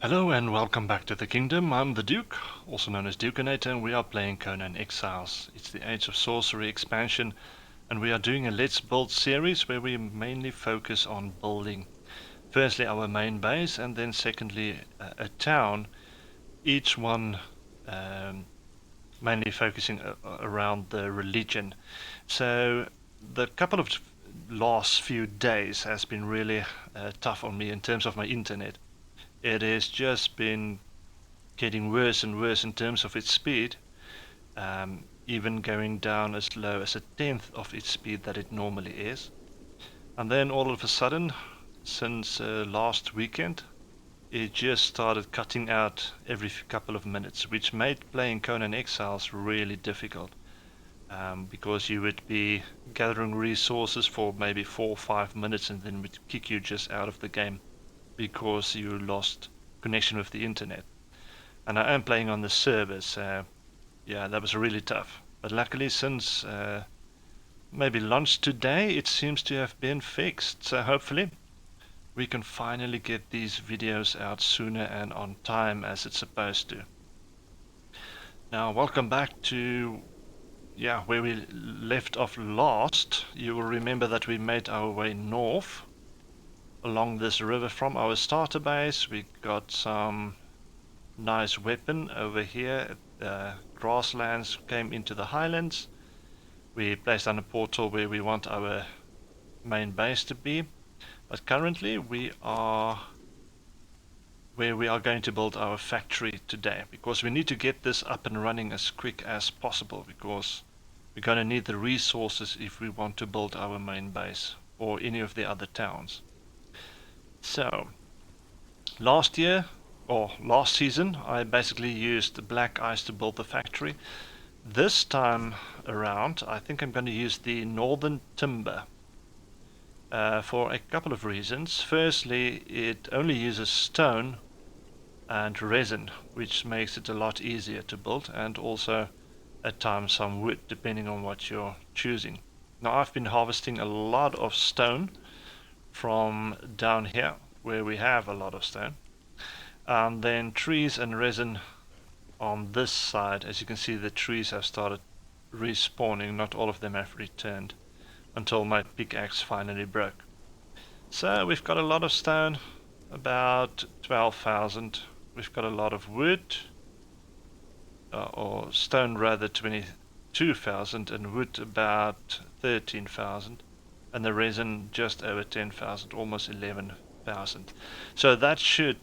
Hello and welcome back to the kingdom. I'm the Duke, also known as Dukeinator, and we are playing Conan Exiles. It's the Age of Sorcery expansion, and we are doing a Let's Build series where we mainly focus on building firstly our main base and then secondly a town, each one mainly focusing around the religion. So the couple of last few days has been really tough on me in terms of my internet. It has just been getting worse and worse in terms of its speed, even going down as low as a tenth of its speed that it normally is. And then all of a sudden, since last weekend, it just started cutting out every couple of minutes, which made playing Conan Exiles really difficult. Because you would be gathering resources for maybe 4 or 5 minutes and then it would kick you just out of the game because you lost connection with the internet. And I am playing on the server, so yeah, that was really tough. But luckily, since maybe lunch today, it seems to have been fixed. So hopefully, we can finally get these videos out sooner and on time as it's supposed to. Now, welcome back to where we left off last. You will remember that we made our way north along this river from our starter base. We got some nice weapon over here. Grasslands came into the highlands. We placed down a portal where we want our main base to be. But currently we are where we are going to build our factory today, because we need to get this up and running as quick as possible, because we're going to need the resources if we want to build our main base or any of the other towns. So last season, I basically used the black ice to build the factory. This time around, I think I'm going to use the northern timber for a couple of reasons. Firstly, it only uses stone and resin, which makes it a lot easier to build, and also at times some wood, depending on what you're choosing. Now, I've been harvesting a lot of stone from down here, where we have a lot of stone. And then trees and resin on this side. As you can see, the trees have started respawning. Not all of them have returned until my pickaxe finally broke. So we've got a lot of stone, about 12,000. We've got a lot of wood, or stone rather, 22,000, and wood about 13,000, and the resin just over 10,000, almost 11,000. So that should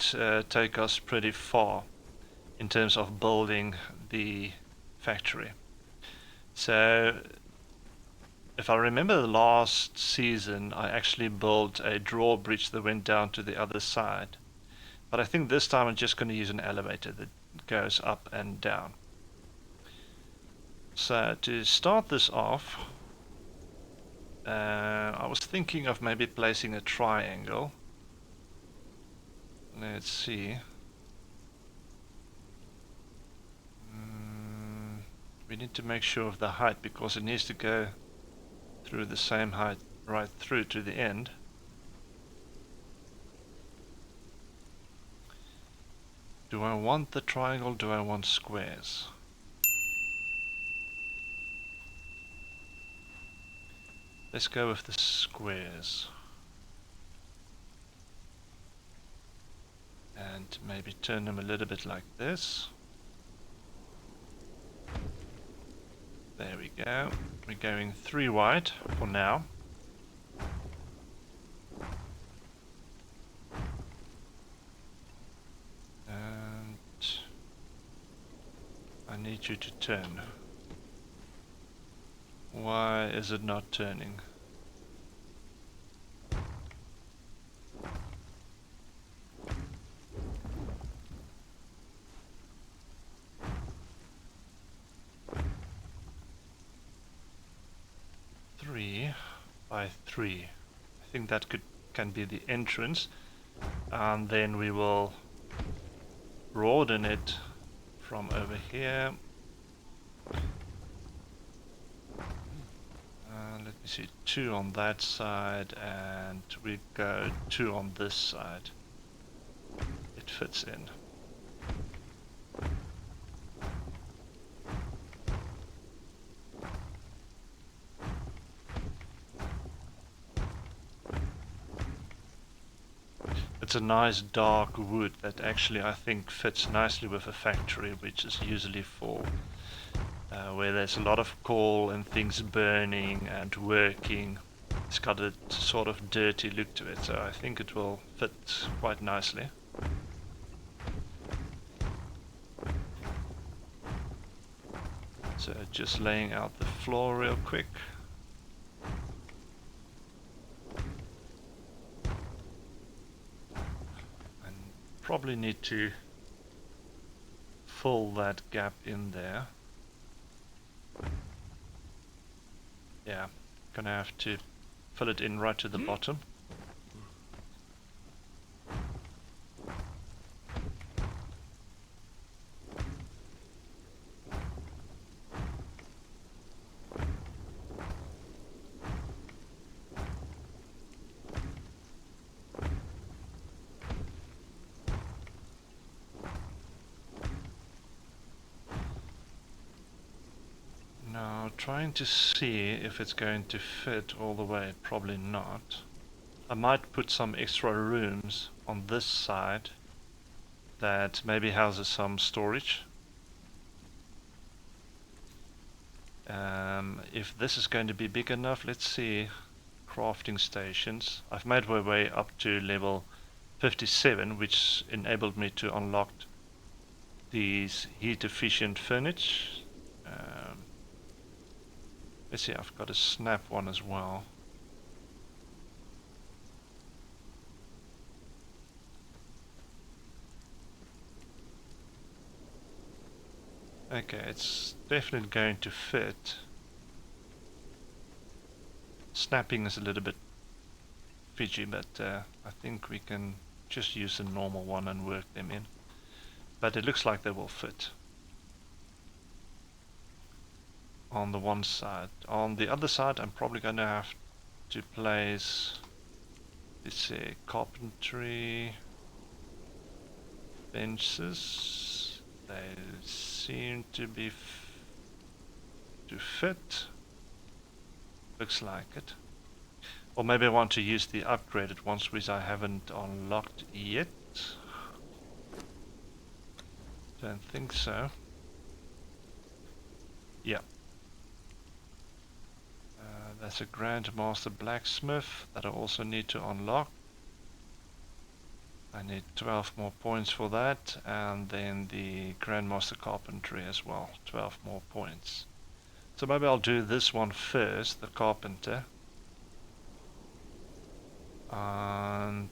take us pretty far in terms of building the factory. So if I remember the last season, I actually built a drawbridge that went down to the other side. But I think this time I'm just going to use an elevator that goes up and down. So to start this off, I was thinking of maybe placing a triangle. Let's see. We need to make sure of the height, because it needs to go through the same height right through to the end. Do I want the triangle? Do I want squares? Let's go with the squares. And maybe turn them a little bit like this. There we go. We're going 3 wide for now. And I need you to turn. Why is it not turning? By 3. I think that can be the entrance, and then we will broaden it from over here. Let me see, 2 on that side, and we go 2 on this side. If it fits in. It's a nice dark wood that actually I think fits nicely with a factory, which is usually for where there's a lot of coal and things burning and working. It's got a sort of dirty look to it, so I think it will fit quite nicely. So just laying out the floor real quick. And probably need to fill that gap in there. Yeah, gonna have to fill it in right to the bottom. Now, trying to see if it's going to fit all the way, probably not. I might put some extra rooms on this side that maybe houses some storage. If this is going to be big enough, let's see. Crafting stations. I've made my way up to level 57, which enabled me to unlock these heat efficient furniture. Let's see, I've got a snap one as well. Okay, it's definitely going to fit. Snapping is a little bit fidgy, but I think we can just use the normal one and work them in. But it looks like they will fit on the one side. On the other side, I'm probably going to have to place, let's say, carpentry benches. They seem to be to fit. Looks like it. Or maybe I want to use the upgraded ones, which I haven't unlocked yet. Don't think so. Yeah. That's a Grandmaster Blacksmith that I also need to unlock. I need 12 more points for that, and then the Grandmaster Carpentry as well, 12 more points. So maybe I'll do this one first, the Carpenter. And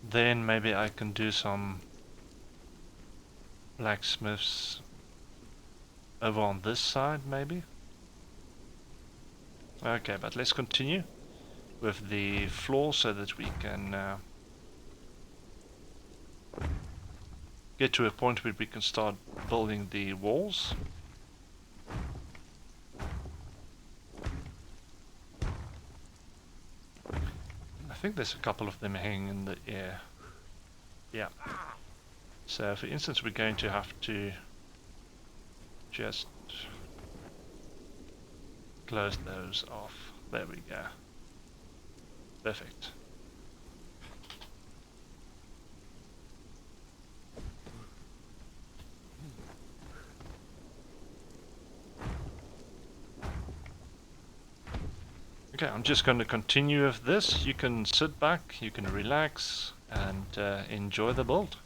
then maybe I can do some blacksmiths over on this side maybe. Okay, but let's continue with the floor so that we can get to a point where we can start building the walls. I think there's a couple of them hanging in the air. Yeah. So for instance, we're going to have to just close those off. There we go. Perfect. Okay, I'm just going to continue with this. You can sit back, you can relax, and enjoy the build.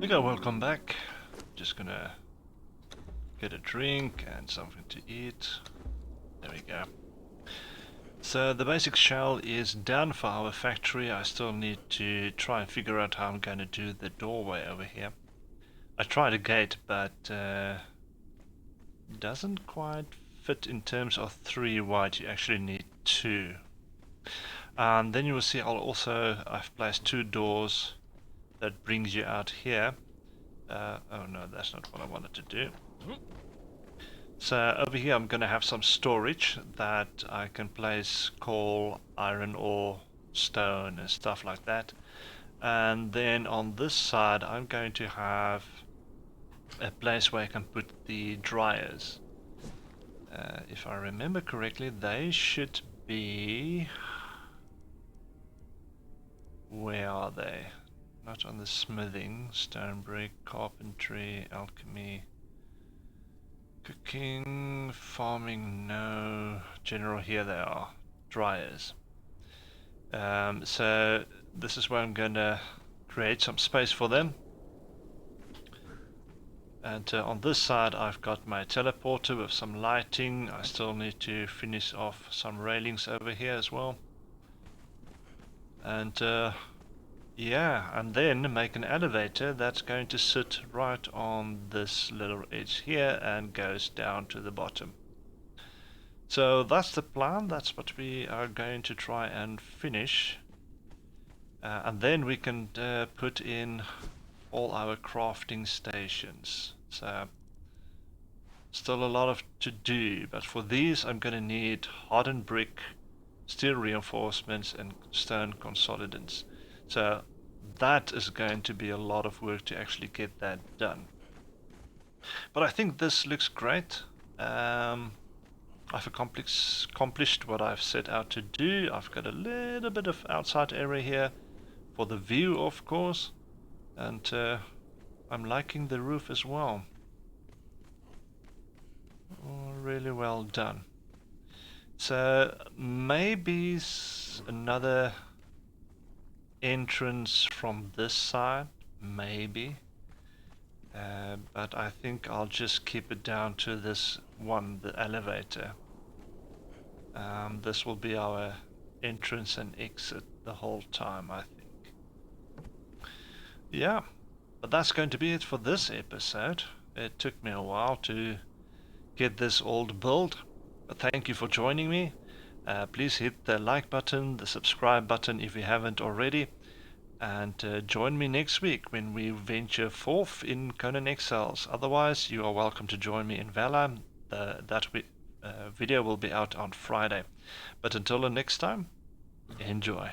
go, welcome back. Just gonna get a drink and something to eat. There we go. So the basic shell is done for our factory. I still need to try and figure out how I'm going to do the doorway over here. I tried a gate, but doesn't quite fit in terms of 3 wide. You actually need 2. And then you will see I've placed 2 doors that brings you out here. Oh no, that's not what I wanted to do. So over here I'm going to have some storage that I can place coal, iron ore, stone and stuff like that. And then on this side I'm going to have a place where I can put the dryers. If I remember correctly, they should be... Where are they? Not on the smithing, stone brick, carpentry, alchemy... Cooking, farming, no. General, here they are. Dryers. So this is where I'm going to create some space for them. And on this side I've got my teleporter with some lighting. I still need to finish off some railings over here as well. And yeah, and then make an elevator that's going to sit right on this little edge here and goes down to the bottom. So that's the plan, that's what we are going to try and finish. And then we can put in all our crafting stations. So still a lot of to do, but for these I'm going to need hardened brick, steel reinforcements and stone consolidants. So that is going to be a lot of work to actually get that done. But I think this looks great. I've accomplished what I've set out to do. I've got a little bit of outside area here for the view, of course. And I'm liking the roof as well. Oh, really well done. So maybe another entrance from this side, maybe, but I think I'll just keep it down to this one, the elevator. This will be our entrance and exit the whole time, I think. Yeah, but that's going to be it for this episode. It took me a while to get this all built, but thank you for joining me. Please hit the like button, the subscribe button if you haven't already, and join me next week when we venture forth in Conan Exiles. Otherwise, you are welcome to join me in Valor. That video will be out on Friday. But until the next time, enjoy.